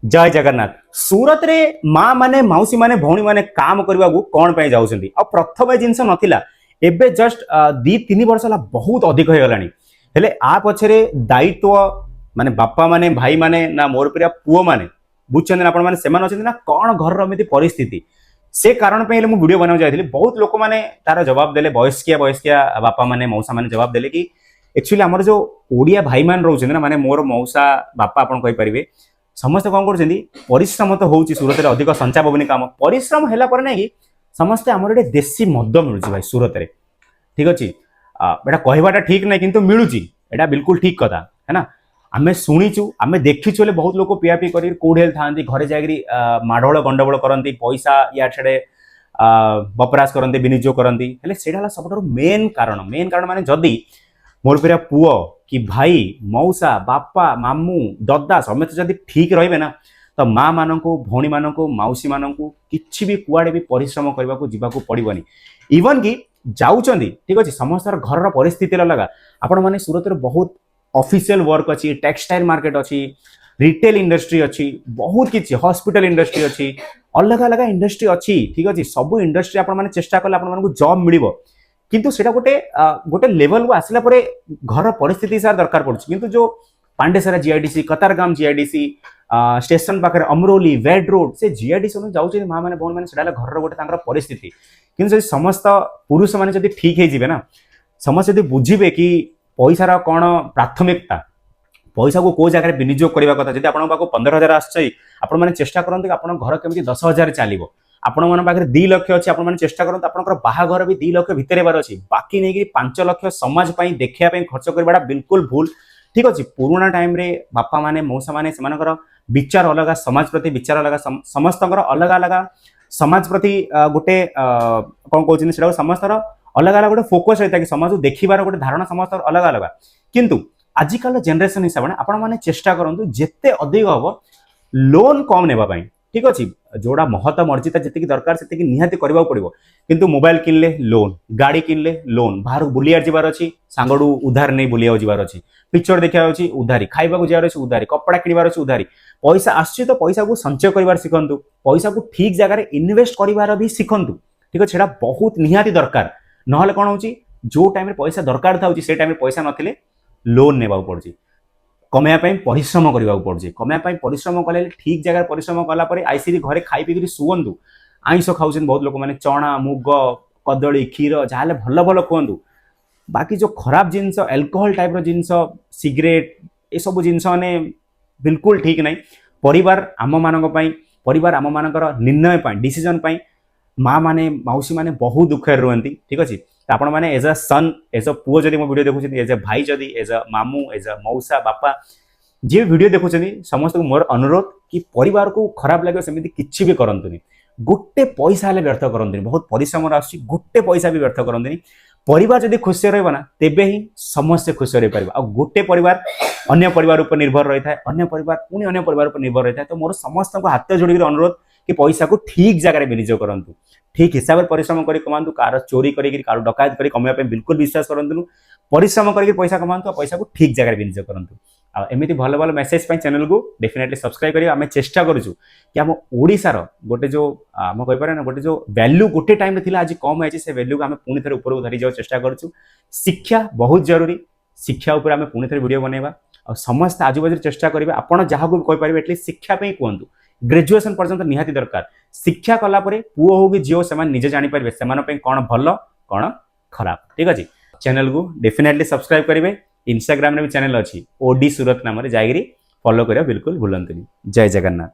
जय जगन्नाथ। सूरत रे माँ माने मौसी माने भौणी माने काम करने को कौन पे जाउछंती आ प्रथम जिनस नथिला एबे जस्ट 2-3 वर्ष ला बहुत अधिक हो गलानी हेले आ पछरे दायित्व माने बापा माने भाई माने ना मोर पिया पुओ माने बुझछन ना आपण माने सेमान अछंती ना कोन घर रमिति परिस्थिति से कारण पे मु वीडियो बनाउ जायथिली बहुत लोक माने तार जवाब देले वयस्किया बापा माने मौसा माने जवाब देले कि एक्चुअली हमर जो ओडिया भाई मान रहउछन ना माने मोर मौसा बापा आपण कहि परिबे समस्त कौन कर परिश्रम तो हूँ सूरत में अधिक संचा पवन कम परिश्रम है ना कि समस्ते आम ये देशी मद मिलूँ भाई सूरत में ठीक अच्छे यहाँ कहवाटा ठीक ना कि मिलूँ यहाँ बिल्कुल ठीक कथा है ना आम शुणीचु आम देखीचु बहुत लोग पियापी कर कौड़े था घरे जाकि माड़ोल गंडगोल करती पैसा या छे बपरास करते विनियोग करते सब मेन कारण माने जदि मोर पिया पुओ कि भाई मौसा बापा मामू ददा समेत जदि ठीक रहिबे ना तो माँ मानू भौणी मानू मौसी मानू किछि भी कुआडे भी परिश्रम करने को जीवाक पड़ोनी इवन कि जाऊँगी ठीक अच्छे समस्त घर परिस्थिति अलग आपण मैंने सूरत में बहुत ऑफिशियल वर्क अच्छी टेक्सटाइल मार्केट अच्छी रिटेल इंडस्ट्री अच्छी बहुत किसी हॉस्पिटल इंडस्ट्री अच्छी अलग अलग इंडस्ट्री अच्छी ठीक अच्छे सब इंडस्ट्री आपण मैंने चेष्टा कले आपण जॉब मिल किंतु सेटा गोटे गोटे लेवल को आसला परे घर परिस्थिति सार दरकार पड़छ किंतु जो Pandesara GIDC Katargam GIDC station पाखे अमरोली वेड रोड से जीआईडीसी जाऊँ माँ मैंने भौणी मैंने घर गोटे परिस्थिति किंतु समस्त पुरुष मैंने जब ठीक है ना समस्त जब बुझे कि पैसार कौन प्राथमिकता पैसा को कौ जगह विनियोग करने कथा जब आप 15,000 आसने चेष्टा करते आप घर केमी 10,000 चलो आपण मन पाखे 2 लाख अच्छी आप चेष्टा करते आप बाहाघर भी 2 लाख भितर बार अच्छी बाकी नहीं 5 लाख समाज देखा खर्च करवाटा बिल्कुल भूल ठीक अच्छे पुराना टाइम रे बापा माने मौसा माने सेमानकर विचार अलग समाज प्रति विचार अलग समस्त अलग अलग समाज प्रति गोटे कौन कहते समस्त अलग अलग गोटे फोकस रहता है कि समाज को देखिबार गोटे धारणा समस्त अलग अलग किंतु आजिकल जनरेशन हिसाब से आपण मैंने चेष्टा करूँ जिते अधिक हम लोन कम नेबाई ठीक अच्छे जोड़ा महत मर्जिता जी दरकार से निहाती करने पड़ो किंतु मोबाइल किनले लोन गाड़ी किनले लोन बाहर बुलियार जबार अच्छी सांगड़ू उधार नहीं बुलिया जबार अच्छी पिक्चर देखा उधारी खाइबा जार अच्छी उधारी कपड़ा किणवार अच्छी उधारी पैसा आसछि तो पैसा को संचय कर शिखु पैसा को ठीक जगह इन्वेस्ट कर भी शिखु ठीक अच्छे बहुत निहाती दरकार ना कौन हो जो टाइम पैसा दरकार था से टाइम पैसा नथिले लोन नेबा पड़ुछि कमाया परिश्रम करने पड़े कमाया परिश्रम कले ठीक जगह परिश्रम कलापर आईसी घरे खाई पी शुअंतु आईष खाऊँ बहुत लोक मैंने चना मुग कदली क्षीर जहाँ भल भल खुआंतु बाकी जो खराब जिनस एल्कोहल टाइप जिनस सिगरेट ये सब जिनस मैंने बिल्कुल ठीक नहीं परिवार आम आम मानकर निर्णय डिसीजन माँ माने मौसी माने बहुत दुखे रुहति ठीक अच्छे आपण मैंने as a sun as a पुओ जब मो वीडियो देखुं एज अ भाई जदि एज अ मामू एज अ मौसा बापा जी वीडियो देखुं समस्त को मोर अनुरोध कि परिवार को खराब लगे सेमती किसी भी करंतुनी गोटे पैसा हेल्ले व्यर्थ करंतुनी बहुत परिश्रम आसुची गोटे पैसा भी व्यर्थ करंतुनी परिवार जदि खुशी रहिबा ना तेबे ही समस्त खुशी रही पारिबा आ गोटे परिवार अन्य परिवार ऊपर निर्भर रही है अन्य परिवार पुणी अन्य परिवार ऊपर निर्भर रही है तो मोर समस्त को हाथ जोड़ी अनुरोध कि पैसा को ठीक जगह विनियोग करंतु ठीक हिसाब से परिश्रम करी कमांतु कार चोरी करी कार डकायत करी कमाया बिल्कुल विश्वास करंतु परिश्रम करके पैसा कमांतु पैसा को ठीक जगह विनियोग करंतु एमती भल भल मेसेज चैनल को डेफिनेटली सब्सक्राइब करिए आम चेष्टा करूँ कि आम ओडिशार गोटे जो आम कहीपर ना गोटे जो वैल्यू गोटे टाइम थी आज कम है से वैल्यू को आम पुणी थे ऊपर धरी जाओ चेष्टा करूँ शिक्षा बहुत जरूरी शिक्षा उपर आम पुणी थे वीडियो बनैबा और समस्त आजुबाजू चेष्टा करेंगे आपड़ जहाँ को कहीपर एटलिस्ट शिक्षा कहतु ग्रेजुएशन पर्यंत निहाती दरकार शिक्षा कलापर पुओ हो कि झील से निजे जापर से कौन भल कौन खराब ठीक अच्छे चैनल को डेफिनेटली सब्सक्राइब करेंगे इंस्टाग्राम भी चैनल अच्छी ओडी सूरत नाम जाकरी फॉलो करिया बिल्कुल भूलंतुनी जय जगन्नाथ।